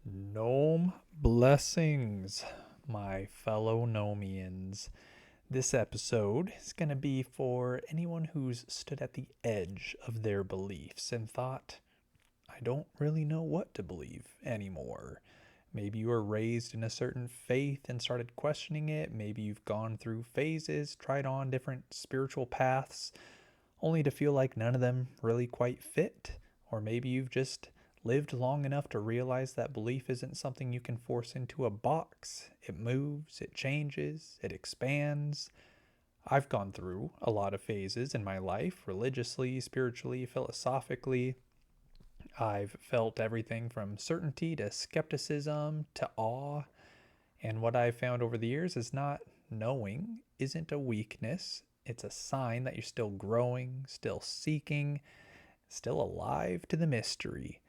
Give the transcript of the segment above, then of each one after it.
Gnome blessings, my fellow Gnomians. This episode is going to be for anyone who's stood at the edge of their beliefs and thought, I don't really know what to believe anymore. Maybe you were raised in a certain faith and started questioning it. Maybe you've gone through phases, tried on different spiritual paths, only to feel like none of them really quite fit. Or maybe you've just lived long enough to realize that belief isn't something you can force into a box. It moves, it changes, it expands. I've gone through a lot of phases in my life, religiously, spiritually, philosophically. I've felt everything from certainty to skepticism to awe. And what I've found over the years is not knowing isn't a weakness. It's a sign that you're still growing, still seeking, still alive to the mystery.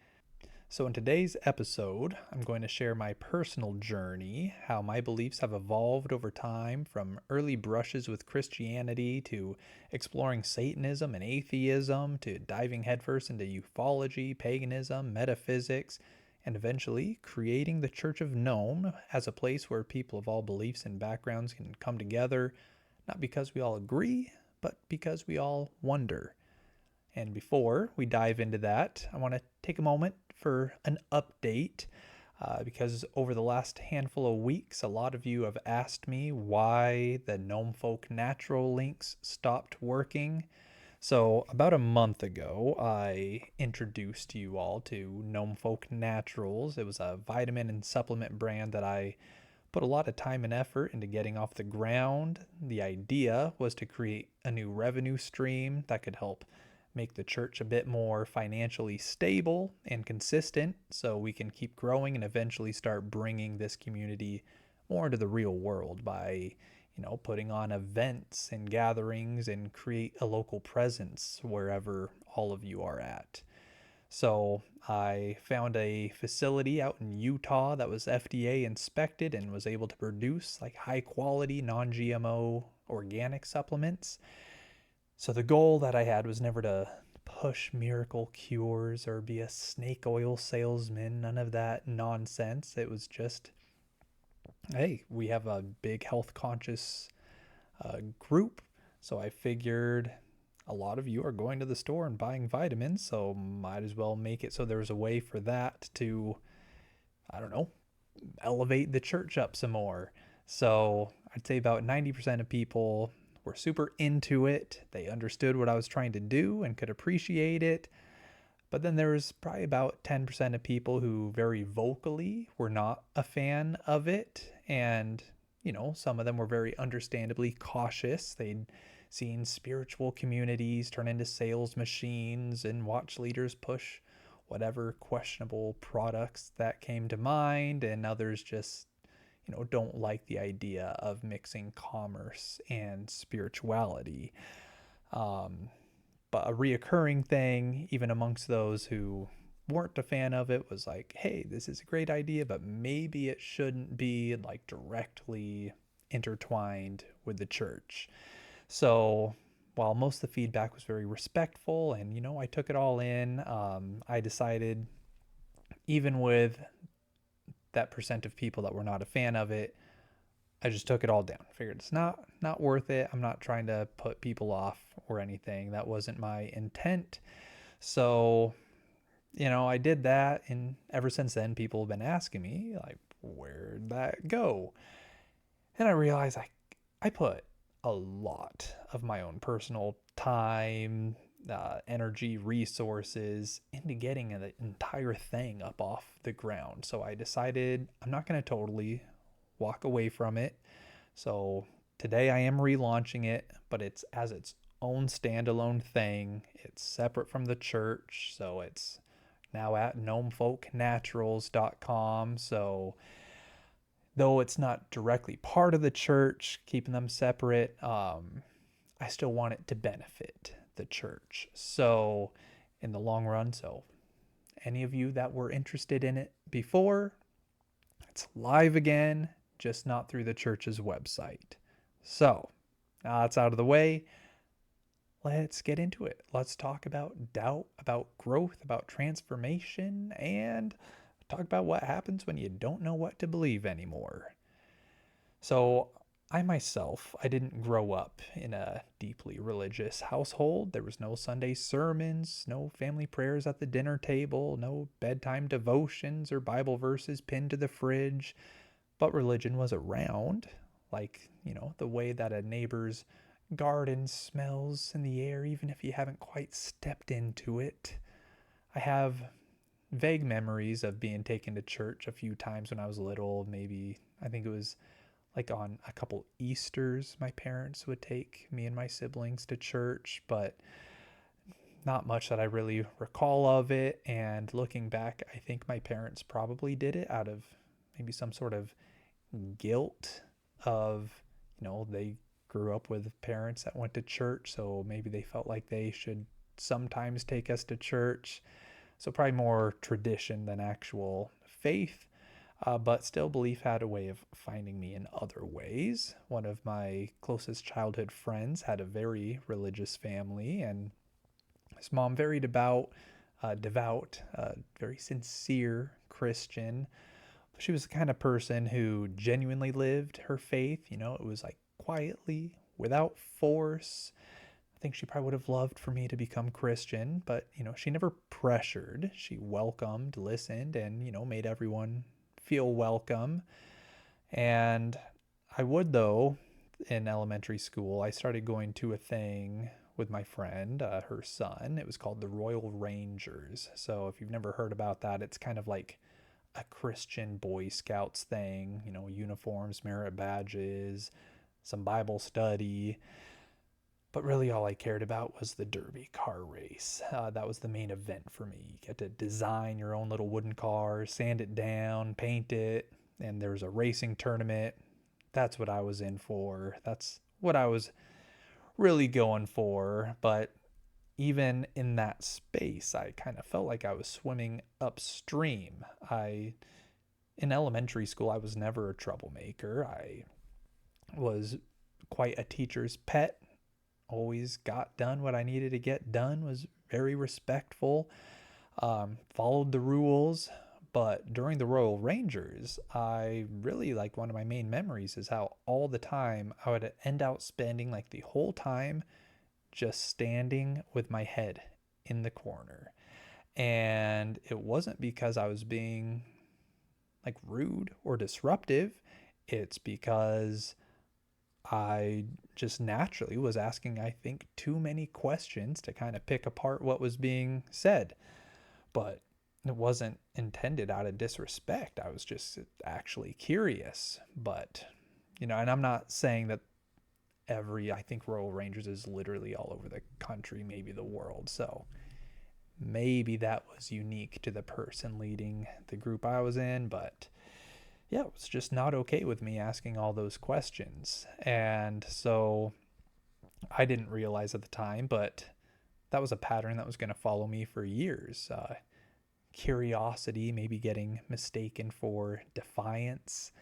So, in today's episode, I'm going to share my personal journey, how my beliefs have evolved over time from early brushes with Christianity to exploring Satanism and atheism to diving headfirst into ufology, paganism, metaphysics, and eventually creating the Church of Gnome as a place where people of all beliefs and backgrounds can come together, not because we all agree, but because we all wonder. And before we dive into that, I want to take a moment for an update because over the last handful of weeks, a lot of you have asked me why the Gnome Folk Natural links stopped working. So, about a month ago, I introduced you all to Gnome Folk Naturals. It was a vitamin and supplement brand that I put a lot of time and effort into getting off the ground. The idea was to create a new revenue stream that could help make the church a bit more financially stable and consistent so we can keep growing and eventually start bringing this community more into the real world by putting on events and gatherings and create a local presence wherever all of you are at. So I found a facility out in Utah that was FDA inspected and was able to produce like high quality non-GMO organic supplements. So the goal that I had was never to push miracle cures or be a snake oil salesman, none of that nonsense. It was just, hey, we have a big health conscious group. So I figured a lot of you are going to the store and buying vitamins, so might as well make it so there's a way for that to, I don't know, elevate the church up some more. So I'd say about 90% of people were super into it. They understood what I was trying to do and could appreciate it. But then there was probably about 10% of people who very vocally were not a fan of it. And, some of them were very understandably cautious. They'd seen spiritual communities turn into sales machines and watch leaders push whatever questionable products that came to mind. And others just don't like the idea of mixing commerce and spirituality. Um, but a reoccurring thing, even amongst those who weren't a fan of it, was like, hey, this is a great idea, but maybe it shouldn't be like directly intertwined with the church. So while most of the feedback was very respectful and, I took it all in, I decided, even with that percent of people that were not a fan of it, I just took it all down. Figured it's not worth it. I'm not trying to put people off or anything. That wasn't my intent. So, I did that, and ever since then people have been asking me like, where'd that go? And I realized I put a lot of my own personal time, energy, resources into getting the entire thing up off the ground. So I decided I'm not going to totally walk away from it. So today I am relaunching it, but it's as its own standalone thing. It's separate from the church. So it's now at gnomefolknaturals.com. So though it's not directly part of the church, keeping them separate, I still want it to benefit the church. So in the long run, so any of you that were interested in it before, it's live again, just not through the church's website. So now that's out of the way. Let's get into it. Let's talk about doubt, about growth, about transformation, and talk about what happens when you don't know what to believe anymore. So, I didn't grow up in a deeply religious household. There was no Sunday sermons, no family prayers at the dinner table, no bedtime devotions or Bible verses pinned to the fridge. But religion was around, like, the way that a neighbor's garden smells in the air, even if you haven't quite stepped into it. I have vague memories of being taken to church a few times when I was little. Maybe, I think it was like on a couple Easters, my parents would take me and my siblings to church, but not much that I really recall of it. And looking back, I think my parents probably did it out of maybe some sort of guilt of, they grew up with parents that went to church, so maybe they felt like they should sometimes take us to church. So probably more tradition than actual faith. But still, belief had a way of finding me in other ways. One of my closest childhood friends had a very religious family, and his mom very devout, very sincere Christian. She was the kind of person who genuinely lived her faith. It was like quietly, without force. I think she probably would have loved for me to become Christian, but she never pressured. She welcomed, listened, and made everyone feel welcome. And I would, though, in elementary school, I started going to a thing with my friend, her son. It was called the Royal Rangers. So if you've never heard about that, it's kind of like a Christian Boy Scouts thing, uniforms, merit badges, some Bible study. But really, all I cared about was the Derby car race. That was the main event for me. You get to design your own little wooden car, sand it down, paint it, and there was a racing tournament. That's what I was in for. That's what I was really going for. But even in that space, I kind of felt like I was swimming upstream. In elementary school, I was never a troublemaker. I was quite a teacher's pet. Always got done what I needed to get done, was very respectful, followed the rules. But during the Royal Rangers, I really, like, one of my main memories is how all the time I would end out spending like the whole time just standing with my head in the corner. And it wasn't because I was being like rude or disruptive. It's because I just naturally was asking, I think, too many questions to kind of pick apart what was being said. But it wasn't intended out of disrespect. I was just actually curious. But, and I'm not saying that I think Royal Rangers is literally all over the country, maybe the world. So maybe that was unique to the person leading the group I was in. But yeah, it was just not okay with me asking all those questions. And so I didn't realize at the time, but that was a pattern that was going to follow me for years. Curiosity, maybe getting mistaken for defiance.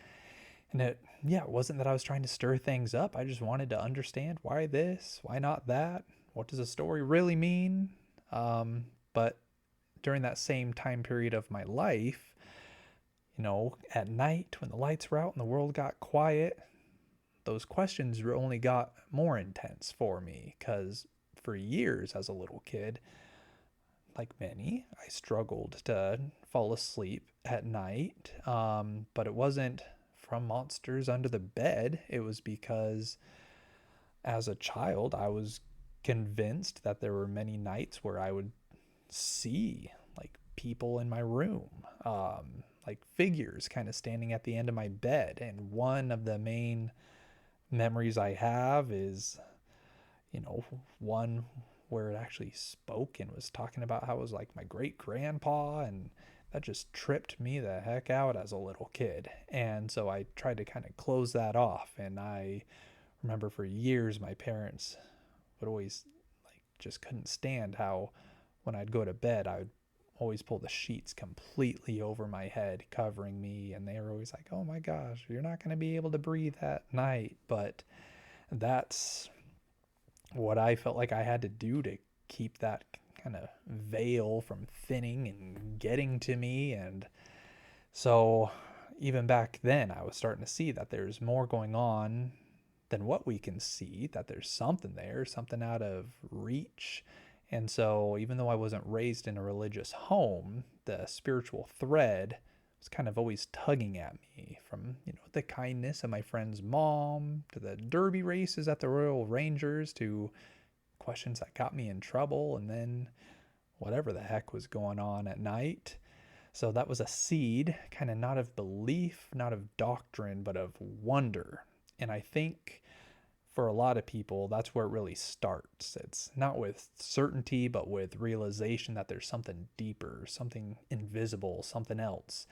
And it wasn't that I was trying to stir things up. I just wanted to understand why this, why not that? What does a story really mean? But during that same time period of my life, at night when the lights were out and the world got quiet, those questions only got more intense for me, because for years as a little kid, like many, I struggled to fall asleep at night. But it wasn't from monsters under the bed. It was because as a child, I was convinced that there were many nights where I would see like people in my room, like figures kind of standing at the end of my bed. And one of the main memories I have is, one where it actually spoke and was talking about how it was like my great grandpa, and that just tripped me the heck out as a little kid. And so I tried to kind of close that off. And I remember for years my parents would always like just couldn't stand how when I'd go to bed I would always pull the sheets completely over my head, covering me, and they were always like, oh my gosh, you're not going to be able to breathe at night. But that's what I felt like I had to do to keep that kind of veil from thinning and getting to me. And So even back then, I was starting to see that there's more going on than what we can see, that there's something there, something out of reach. And so, even though I wasn't raised in a religious home, the spiritual thread was kind of always tugging at me, from, the kindness of my friend's mom to the derby races at the Royal Rangers to questions that got me in trouble, and then whatever the heck was going on at night. So that was a seed, kind of not of belief, not of doctrine, but of wonder. And I think for a lot of people, that's where it really starts. It's not with certainty, but with realization that there's something deeper, something invisible, something else.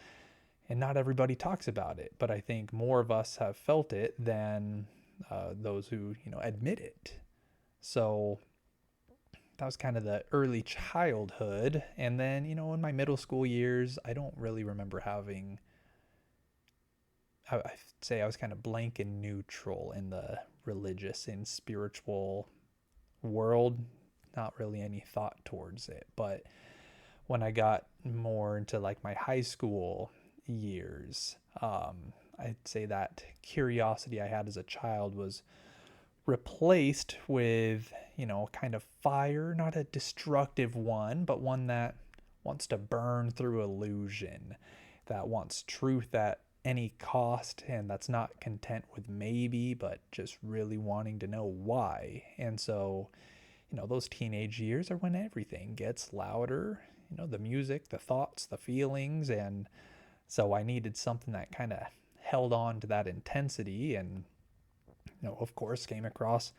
And not everybody talks about it, but I think more of us have felt it than those who, admit it. So that was kind of the early childhood. And then, in my middle school years, I don't really remember having, I'd say I was kind of blank and neutral in the religious and spiritual world. Not really any thought towards it. But when I got more into like my high school years, I'd say that curiosity I had as a child was replaced with, kind of fire, not a destructive one, but one that wants to burn through illusion, that wants truth at any cost, and that's not content with maybe, but just really wanting to know why. And so, those teenage years are when everything gets louder, the music, the thoughts, the feelings. And so I needed something that kind of held on to that intensity. And of course, came across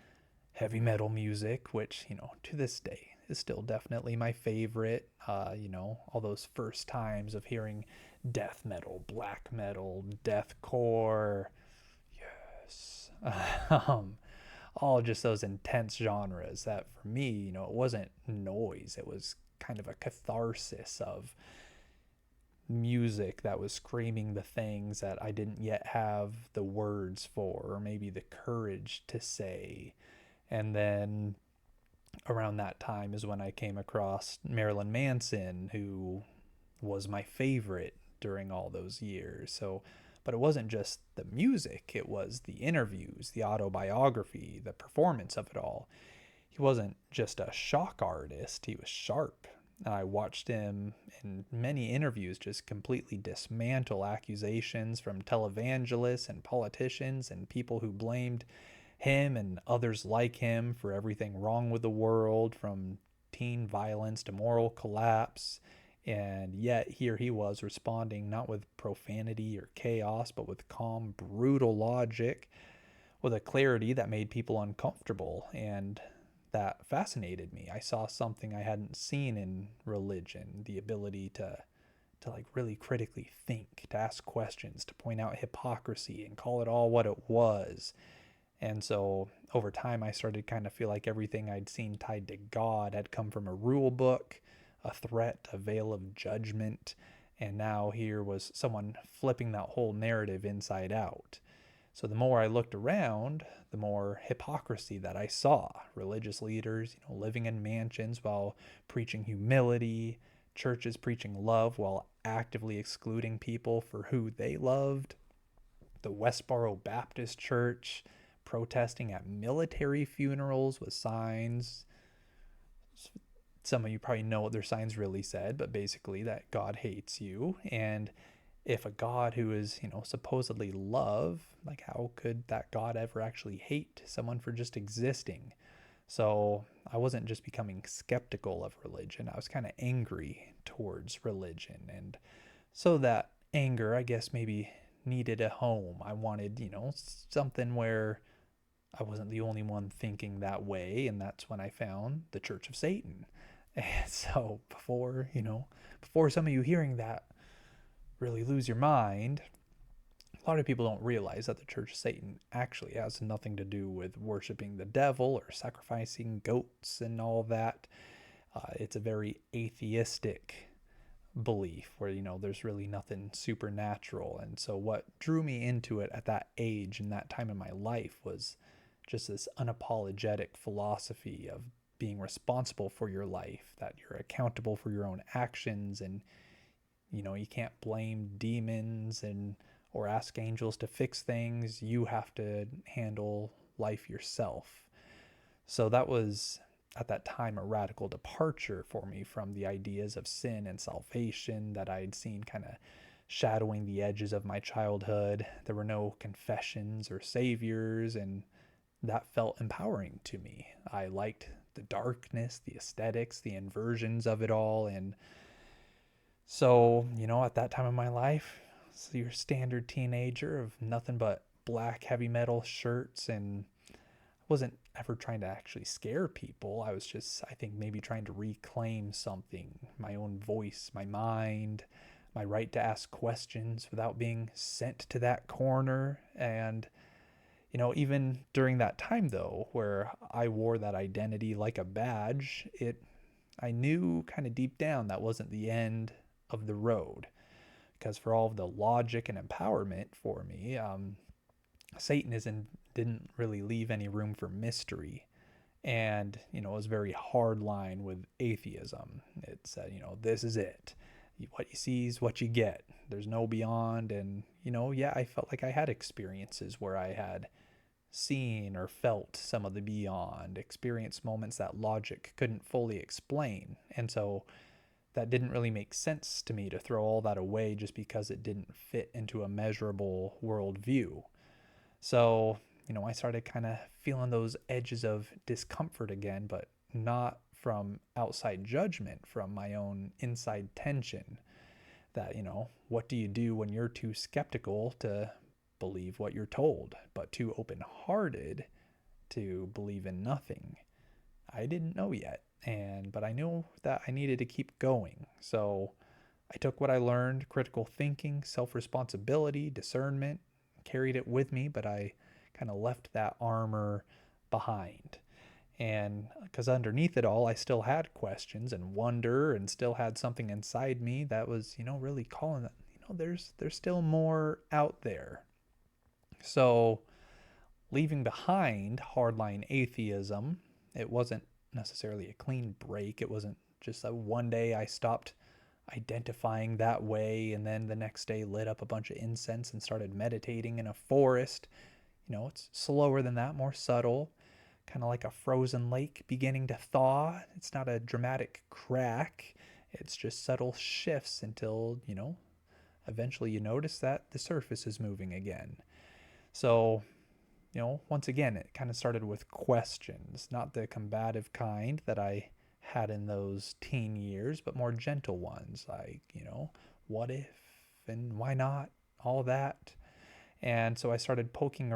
heavy metal music, which, to this day is still definitely my favorite. All those first times of hearing death metal, black metal, deathcore, yes, all just those intense genres that for me, it wasn't noise. It was kind of a catharsis of music that was screaming the things that I didn't yet have the words for, or maybe the courage to say. And then around that time is when I came across Marilyn Manson, who was my favorite during all those years. So, but it wasn't just the music, it was the interviews, the autobiography, the performance of it all. He wasn't just a shock artist, he was sharp. And I watched him in many interviews just completely dismantle accusations from televangelists and politicians and people who blamed him and others like him for everything wrong with the world, from teen violence to moral collapse. And yet here he was responding not with profanity or chaos, but with calm, brutal logic, with a clarity that made people uncomfortable. And that fascinated me. I saw something I hadn't seen in religion, the ability to like really critically think, to ask questions, to point out hypocrisy and call it all what it was. And so over time, I started to kind of feel like everything I'd seen tied to God had come from a rule book, a threat, a veil of judgment. And now here was someone flipping that whole narrative inside out. So the more I looked around, the more hypocrisy that I saw. Religious leaders, living in mansions while preaching humility, churches preaching love while actively excluding people for who they loved, the Westboro Baptist Church protesting at military funerals with signs. Some of you probably know what their signs really said, but basically that God hates you. And if a God who is, supposedly love, like how could that God ever actually hate someone for just existing? So I wasn't just becoming skeptical of religion, I was kind of angry towards religion. And so that anger, I guess, maybe needed a home. I wanted, something where I wasn't the only one thinking that way. And that's when I found the Church of Satan. And so before some of you hearing that really lose your mind, a lot of people don't realize that the Church of Satan actually has nothing to do with worshiping the devil or sacrificing goats and all that. It's a very atheistic belief where, there's really nothing supernatural. And so what drew me into it at that age and that time in my life was just this unapologetic philosophy of being responsible for your life, that you're accountable for your own actions, and You can't blame demons or ask angels to fix things. You have to handle life yourself. So that was at that time a radical departure for me from the ideas of sin and salvation that I'd seen kind of shadowing the edges of my childhood. There were no confessions or saviors, and that felt empowering to me. I liked the darkness, the aesthetics, the inversions of it all. And so, at that time of my life, so your standard teenager of nothing but black heavy metal shirts, and wasn't ever trying to actually scare people. I was just, I think, maybe trying to reclaim something, my own voice, my mind, my right to ask questions without being sent to that corner. And even during that time though, where I wore that identity like a badge, I knew kind of deep down that wasn't the end of the road. Because for all of the logic and empowerment for me, Satanism didn't really leave any room for mystery. And, it was very hard line with atheism. It said, this is it. What you see is what you get. There's no beyond. And, yeah, I felt like I had experiences where I had seen or felt some of the beyond, experienced moments that logic couldn't fully explain. And so that didn't really make sense to me to throw all that away just because it didn't fit into a measurable worldview. So, I started kind of feeling those edges of discomfort again, but not from outside judgment, from my own inside tension. That, what do you do when you're too skeptical to believe what you're told, but too open-hearted to believe in nothing? I didn't know yet, but I knew that I needed to keep going. So I took what I learned, critical thinking, self-responsibility, discernment, carried it with me, but I kind of left that armor behind. And because underneath it all, I still had questions and wonder, and still had something inside me that was, really calling that, there's still more out there. So leaving behind hardline atheism, it wasn't necessarily a clean break. It wasn't just that one day I stopped identifying that way and then the next day lit up a bunch of incense and started meditating in a forest. It's slower than that, more subtle, kind of like a frozen lake beginning to thaw. It's not a dramatic crack. It's just subtle shifts until, eventually you notice that the surface is moving again. So, once again, it kind of started with questions, not the combative kind that I had in those teen years, but more gentle ones like, what if and why not, all that. And so I started poking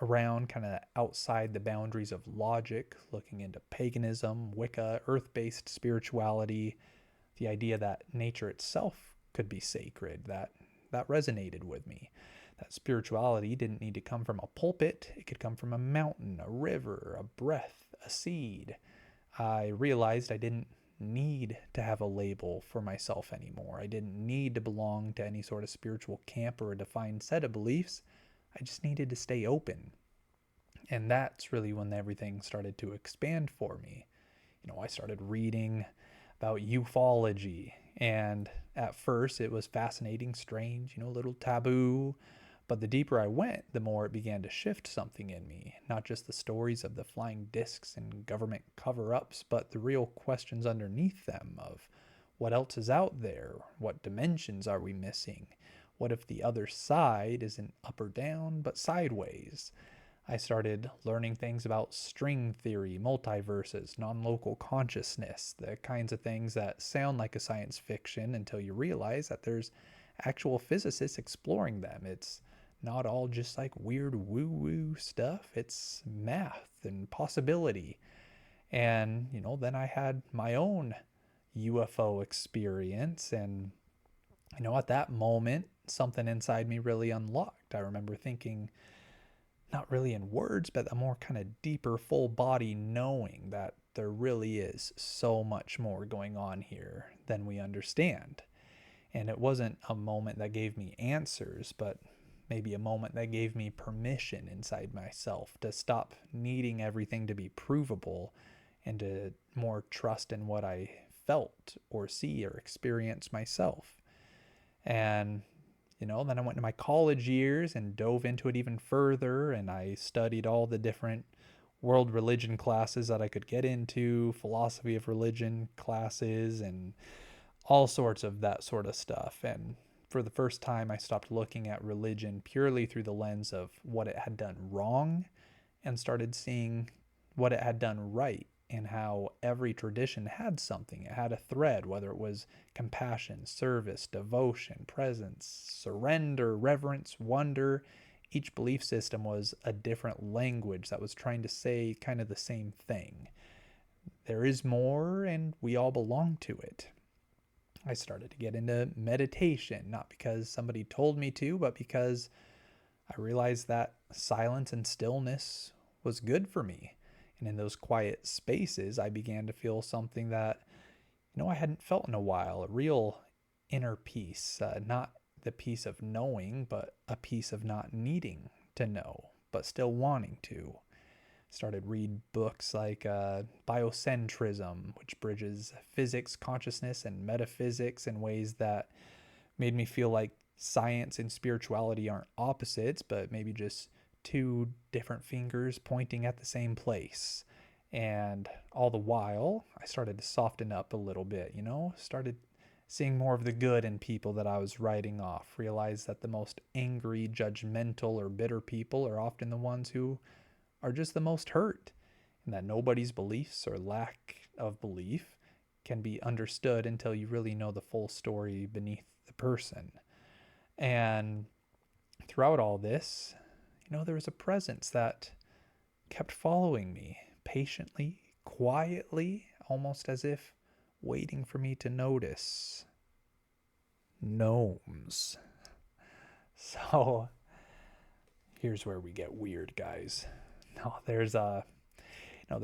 around kind of outside the boundaries of logic, looking into paganism, Wicca, earth-based spirituality, the idea that nature itself could be sacred. That resonated with me. That spirituality didn't need to come from a pulpit. It could come from a mountain, a river, a breath, a seed. I realized I didn't need to have a label for myself anymore. I didn't need to belong to any sort of spiritual camp or a defined set of beliefs. I just needed to stay open. And that's really when everything started to expand for me. I started reading about ufology, and at first it was fascinating, strange, a little taboo. But the deeper I went, the more it began to shift something in me. Not just the stories of the flying discs and government cover-ups, but the real questions underneath them of what else is out there? What dimensions are we missing? What if the other side isn't up or down, but sideways? I started learning things about string theory, multiverses, non-local consciousness, the kinds of things that sound like a science fiction until you realize that there's actual physicists exploring them. It's not all just like weird woo-woo stuff. It's math and possibility. And, then I had my own UFO experience. And, at that moment, something inside me really unlocked. I remember thinking, not really in words, but a more kind of deeper, full body knowing that there really is so much more going on here than we understand. And it wasn't a moment that gave me answers, but maybe a moment that gave me permission inside myself to stop needing everything to be provable and to more trust in what I felt or see or experience myself. And, then I went to my college years and dove into it even further, and I studied all the different world religion classes that I could get into, philosophy of religion classes, and all sorts of that sort of stuff. And for the first time, I stopped looking at religion purely through the lens of what it had done wrong and started seeing what it had done right, and how every tradition had something. It had a thread, whether it was compassion, service, devotion, presence, surrender, reverence, wonder. Each belief system was a different language that was trying to say kind of the same thing. There is more, and we all belong to it. I started to get into meditation, not because somebody told me to, but because I realized that silence and stillness was good for me. And in those quiet spaces, I began to feel something that, I hadn't felt in a while, a real inner peace, not the peace of knowing, but a peace of not needing to know, but still wanting to. Started read books like Biocentrism, which bridges physics, consciousness, and metaphysics in ways that made me feel like science and spirituality aren't opposites, but maybe just two different fingers pointing at the same place. And all the while, I started to soften up a little bit, started seeing more of the good in people that I was writing off, realized that the most angry, judgmental, or bitter people are often the ones who are just the most hurt, and that nobody's beliefs or lack of belief can be understood until you really know the full story beneath the person. And throughout all this, there was a presence that kept following me patiently, quietly, almost as if waiting for me to notice. Gnomes. So here's where we get weird, guys. No, there's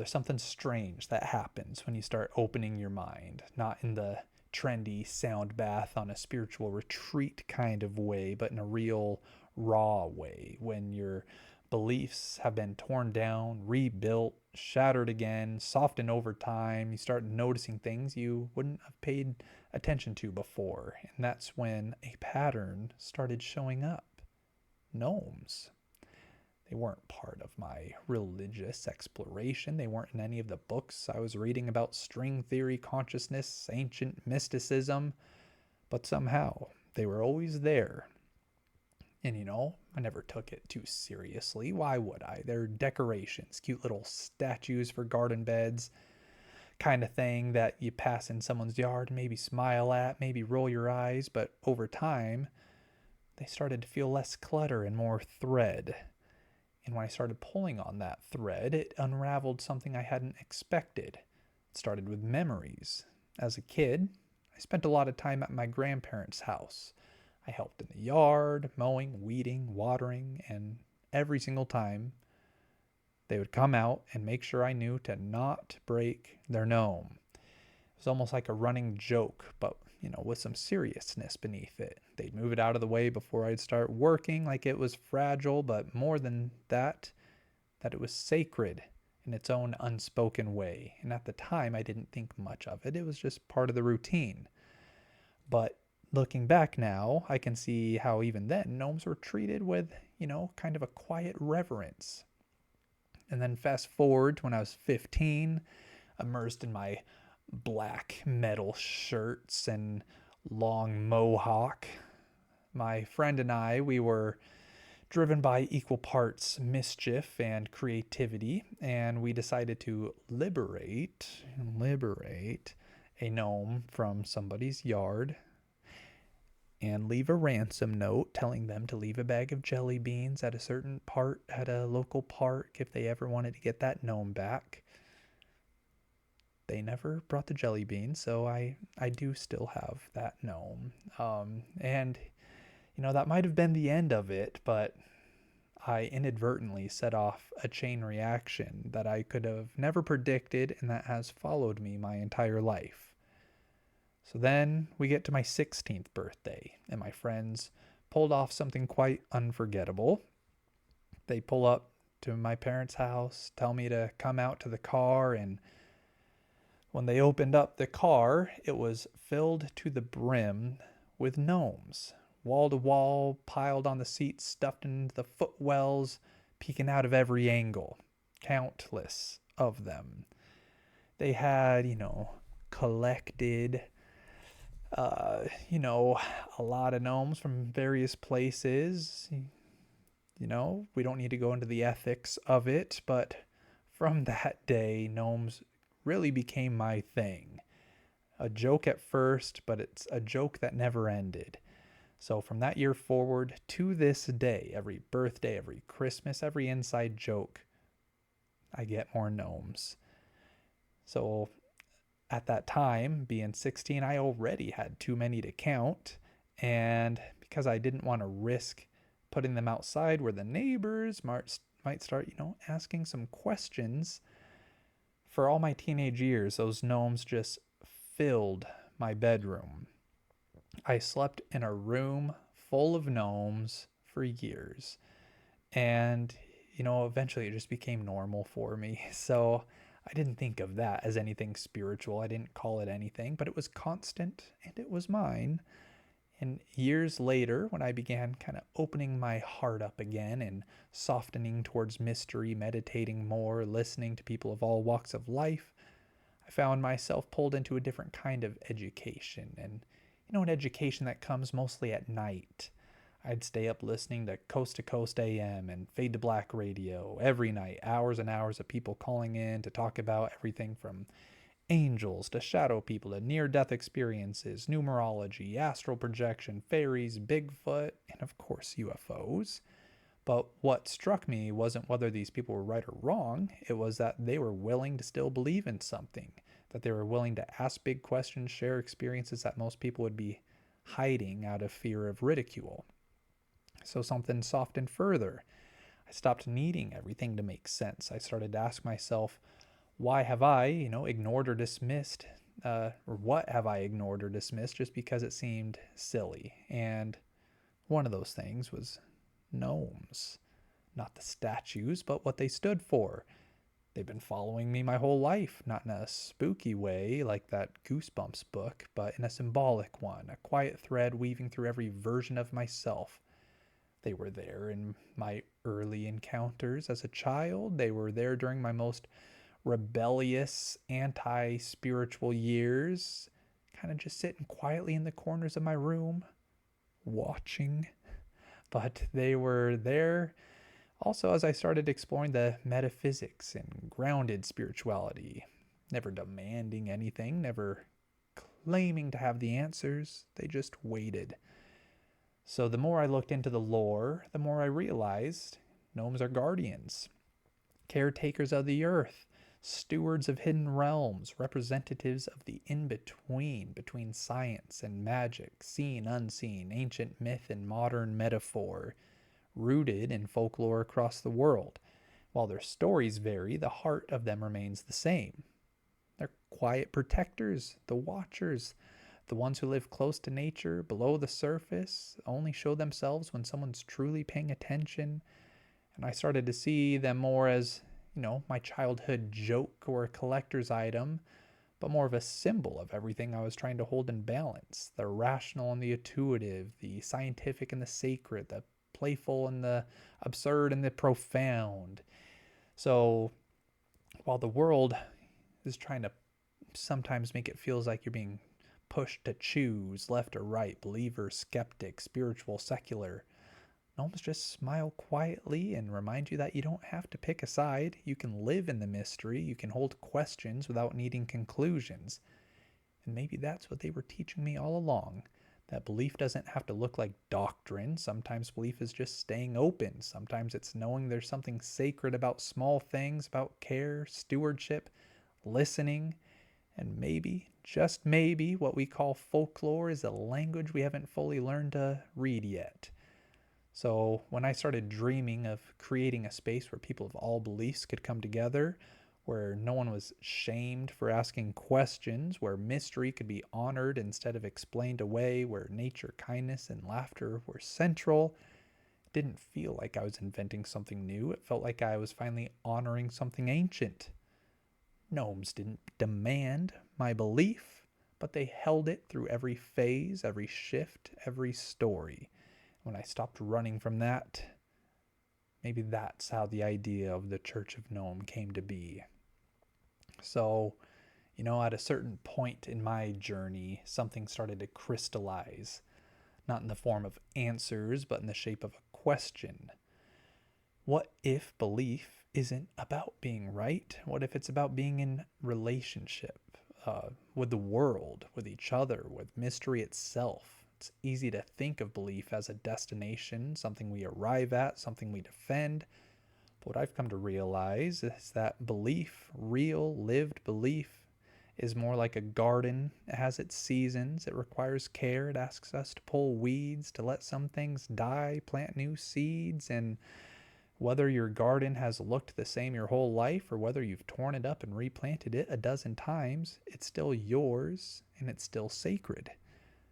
something strange that happens when you start opening your mind, not in the trendy sound bath on a spiritual retreat kind of way, but in a real raw way, when your beliefs have been torn down, rebuilt, shattered again, softened over time. You start noticing things you wouldn't have paid attention to before, and that's when a pattern started showing up. Gnomes. They weren't part of my religious exploration. They weren't in any of the books I was reading about string theory, consciousness, ancient mysticism. But somehow, they were always there. And I never took it too seriously. Why would I? They're decorations, cute little statues for garden beds, kind of thing that you pass in someone's yard, maybe smile at, maybe roll your eyes. But over time, they started to feel less clutter and more thread. And when I started pulling on that thread, it unraveled something I hadn't expected. It started with memories. As a kid, I spent a lot of time at my grandparents' house. I helped in the yard, mowing, weeding, watering, and every single time they would come out and make sure I knew to not break their gnome. It was almost like a running joke, but with some seriousness beneath it. They'd move it out of the way before I'd start working, like it was fragile, but more than that it was sacred in its own unspoken way. And at the time, I didn't think much of it. It was just part of the routine. But looking back now, I can see how even then gnomes were treated with, kind of a quiet reverence. And then fast forward to when I was 15, immersed in my black metal shirts and long mohawk. My friend and I, we were driven by equal parts mischief and creativity, and we decided to liberate a gnome from somebody's yard and leave a ransom note telling them to leave a bag of jelly beans at a certain part at a local park if they ever wanted to get that gnome back. They never brought the jelly beans, so I do still have that gnome. And, that might have been the end of it, but I inadvertently set off a chain reaction that I could have never predicted and that has followed me my entire life. So then we get to my 16th birthday, and my friends pulled off something quite unforgettable. They pull up to my parents' house, tell me to come out to the car, and when they opened up the car, it was filled to the brim with gnomes, wall to wall, piled on the seats, stuffed into the footwells, peeking out of every angle. Countless of them. They had, collected, a lot of gnomes from various places. We don't need to go into the ethics of it, but from that day, gnomes really became my thing. A joke at first, but it's a joke that never ended. So from that year forward to this day, every birthday, every Christmas, every inside joke, I get more gnomes. So at that time, being 16, I already had too many to count. And because I didn't want to risk putting them outside where the neighbors might start, asking some questions, for all my teenage years, those gnomes just filled my bedroom. I slept in a room full of gnomes for years. And, eventually it just became normal for me. So I didn't think of that as anything spiritual. I didn't call it anything, but it was constant and it was mine. And years later, when I began kind of opening my heart up again and softening towards mystery, meditating more, listening to people of all walks of life, I found myself pulled into a different kind of education. And, an education that comes mostly at night. I'd stay up listening to Coast to Coast AM and Fade to Black radio every night, hours and hours of people calling in to talk about everything from angels to shadow people to near-death experiences, numerology, astral projection, fairies, Bigfoot, and of course UFOs. But what struck me wasn't whether these people were right or wrong, it was that they were willing to still believe in something, that they were willing to ask big questions, share experiences that most people would be hiding out of fear of ridicule. So something softened further. I stopped needing everything to make sense. I started to ask myself, why have I, ignored or dismissed, or what have I ignored or dismissed just because it seemed silly? And one of those things was gnomes. Not the statues, but what they stood for. They've been following me my whole life, not in a spooky way like that Goosebumps book, but in a symbolic one, a quiet thread weaving through every version of myself. They were there in my early encounters as a child. They were there during my most rebellious, anti-spiritual years, kind of just sitting quietly in the corners of my room, watching. But they were there also as I started exploring the metaphysics and grounded spirituality, never demanding anything, never claiming to have the answers. They just waited. So the more I looked into the lore, the more I realized gnomes are guardians, caretakers of the earth, stewards of hidden realms, representatives of the in-between, between science and magic, seen, unseen, ancient myth and modern metaphor, rooted in folklore across the world. While their stories vary, the heart of them remains the same. They're quiet protectors, the watchers, the ones who live close to nature, below the surface, only show themselves when someone's truly paying attention. And I started to see them more as, my childhood joke or a collector's item, but more of a symbol of everything I was trying to hold in balance. The rational and the intuitive, the scientific and the sacred, the playful and the absurd and the profound. So while the world is trying to sometimes make it feels like you're being pushed to choose left or right, believer, skeptic, spiritual, secular, gnomes just smile quietly and remind you that you don't have to pick a side. You can live in the mystery. You can hold questions without needing conclusions. And maybe that's what they were teaching me all along. That belief doesn't have to look like doctrine. Sometimes belief is just staying open. Sometimes it's knowing there's something sacred about small things, about care, stewardship, listening. And maybe, just maybe, what we call folklore is a language we haven't fully learned to read yet. So when I started dreaming of creating a space where people of all beliefs could come together, where no one was shamed for asking questions, where mystery could be honored instead of explained away, where nature, kindness, and laughter were central, it didn't feel like I was inventing something new. It felt like I was finally honoring something ancient. Gnomes didn't demand my belief, but they held it through every phase, every shift, every story. When I stopped running from that, maybe that's how the idea of the Church of Gnome came to be. So, at a certain point in my journey, something started to crystallize, not in the form of answers, but in the shape of a question. What if belief isn't about being right? What if it's about being in relationship with the world, with each other, with mystery itself? It's easy to think of belief as a destination, something we arrive at, something we defend. But what I've come to realize is that belief, real, lived belief, is more like a garden. It has its seasons. It requires care. It asks us to pull weeds, to let some things die, plant new seeds, and whether your garden has looked the same your whole life or whether you've torn it up and replanted it a dozen times, it's still yours and it's still sacred.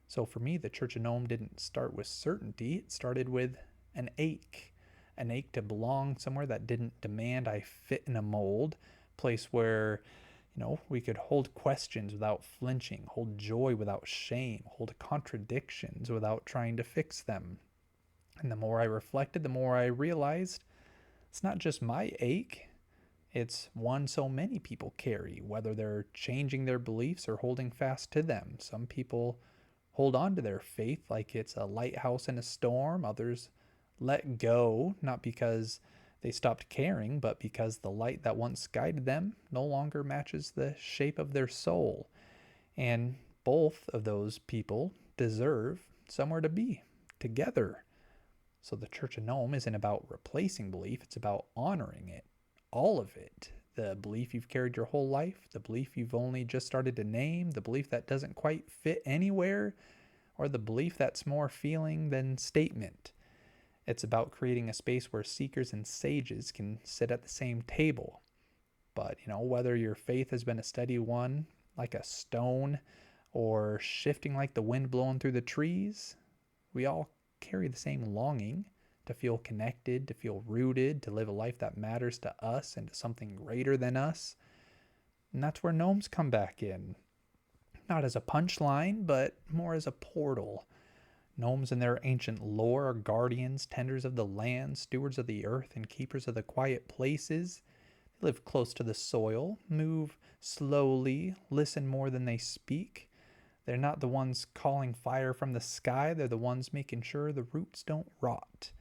So for me, the Church of Gnome didn't start with certainty. It started with an ache to belong somewhere that didn't demand I fit in a mold, a place where we could hold questions without flinching, hold joy without shame, hold contradictions without trying to fix them. And the more I reflected, the more I realized it's not just my ache, it's one so many people carry, whether they're changing their beliefs or holding fast to them. Some people hold on to their faith like it's a lighthouse in a storm. Others let go, not because they stopped caring, but because the light that once guided them no longer matches the shape of their soul. And both of those people deserve somewhere to be, together. So the Church of Gnome isn't about replacing belief, it's about honoring it, all of it. The belief you've carried your whole life, the belief you've only just started to name, the belief that doesn't quite fit anywhere, or the belief that's more feeling than statement. It's about creating a space where seekers and sages can sit at the same table. But, whether your faith has been a steady one, like a stone, or shifting like the wind blowing through the trees, we all carry the same longing to feel connected, to feel rooted, to live a life that matters to us and to something greater than us. And that's where gnomes come back in. Not as a punchline, but more as a portal. Gnomes in their ancient lore are guardians, tenders of the land, stewards of the earth, and keepers of the quiet places. They live close to the soil, move slowly, listen more than they speak. They're not the ones calling fire from the sky. They're the ones making sure the roots don't rot.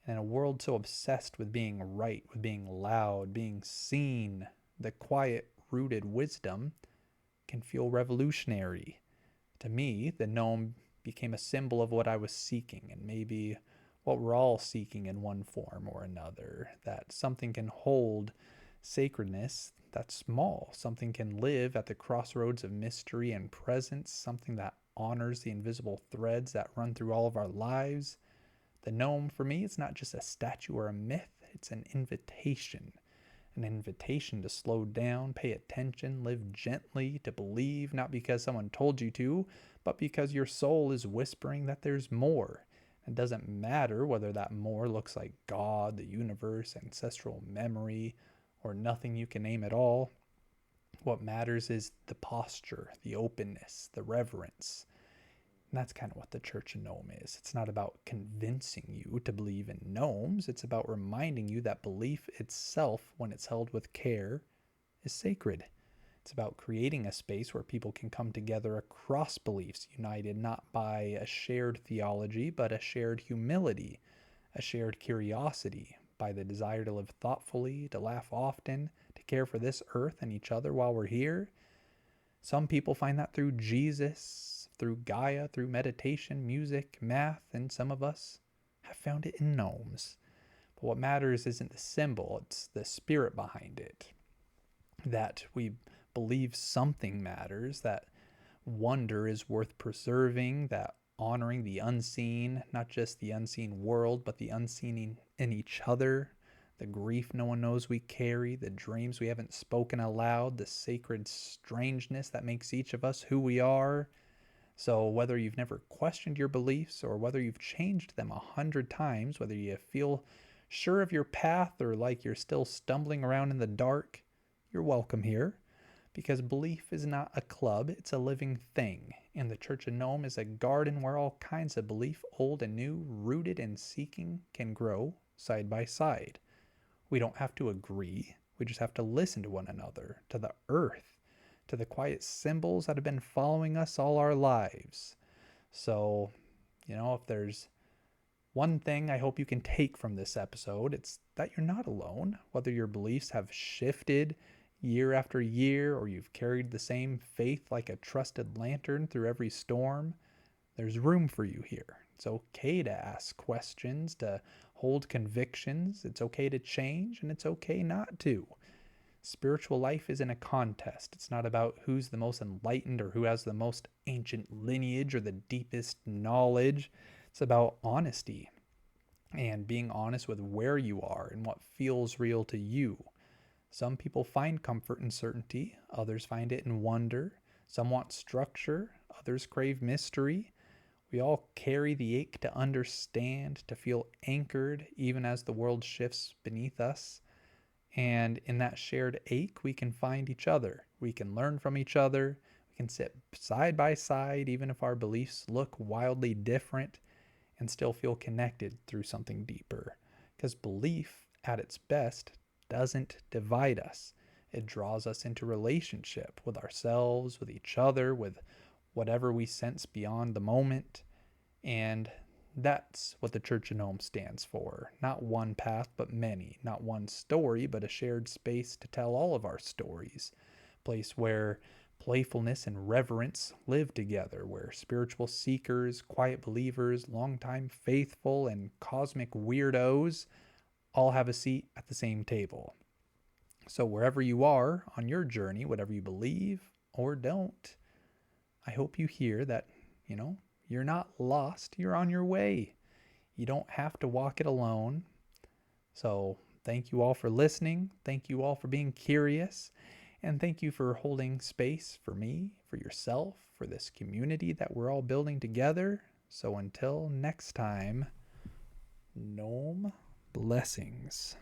And in a world so obsessed with being right, with being loud, being seen, the quiet, rooted wisdom can feel revolutionary. To me, the gnome became a symbol of what I was seeking, and maybe what we're all seeking in one form or another. That something can hold sacredness that's small. Something can live at the crossroads of mystery and presence, something that honors the invisible threads that run through all of our lives. The gnome, for me, it's not just a statue or a myth, it's an invitation. An invitation to slow down, pay attention, live gently, to believe, not because someone told you to, but because your soul is whispering that there's more. It doesn't matter whether that more looks like God, the universe, ancestral memory, or nothing you can name at all. What matters is the posture, the openness, the reverence. And that's kind of what the Church of Gnome is. It's not about convincing you to believe in gnomes. It's about reminding you that belief itself, when it's held with care, is sacred. It's about creating a space where people can come together across beliefs, united not by a shared theology, but a shared humility, a shared curiosity, by the desire to live thoughtfully, to laugh often, to care for this earth and each other while we're here. Some people find that through Jesus, through Gaia, through meditation, music, math, and some of us have found it in gnomes. But what matters isn't the symbol, it's the spirit behind it. That we believe something matters, that wonder is worth preserving, that honoring the unseen, not just the unseen world, but the unseen in each other, the grief no one knows we carry, the dreams we haven't spoken aloud, the sacred strangeness that makes each of us who we are. So whether you've never questioned your beliefs or whether you've changed them 100 times, whether you feel sure of your path or like you're still stumbling around in the dark, you're welcome here. because belief is not a club, it's a living thing. And the Church of Gnome is a garden where all kinds of belief, old and new, rooted and seeking, can grow side by side. We don't have to agree, we just have to listen to one another, to the earth, to the quiet symbols that have been following us all our lives. So, if there's one thing I hope you can take from this episode, it's that you're not alone. Whether your beliefs have shifted year after year or you've carried the same faith like a trusted lantern through every storm, there's room for you here. It's okay to ask questions, to hold convictions. It's okay to change, and it's okay not to. Spiritual life isn't a contest. It's not about who's the most enlightened or who has the most ancient lineage or the deepest knowledge. It's about honesty and being honest with where you are and what feels real to you. Some people find comfort in certainty, others find it in wonder. Some want structure, others crave mystery. We all carry the ache to understand, to feel anchored even as the world shifts beneath us. And in that shared ache, we can find each other. We can learn from each other. We can sit side by side, even if our beliefs look wildly different, and still feel connected through something deeper. Because belief, at its best, doesn't divide us. It draws us into relationship with ourselves, with each other, with whatever we sense beyond the moment. And that's what the Church of Gnome stands for. Not one path, but many. Not one story, but a shared space to tell all of our stories. A place where playfulness and reverence live together, where spiritual seekers, quiet believers, longtime faithful, and cosmic weirdos all have a seat at the same table. So wherever you are on your journey, whatever you believe or don't, I hope you hear that, you're not lost. You're on your way. You don't have to walk it alone. So thank you all for listening. Thank you all for being curious. And thank you for holding space for me, for yourself, for this community that we're all building together. So until next time, Gnome blessings.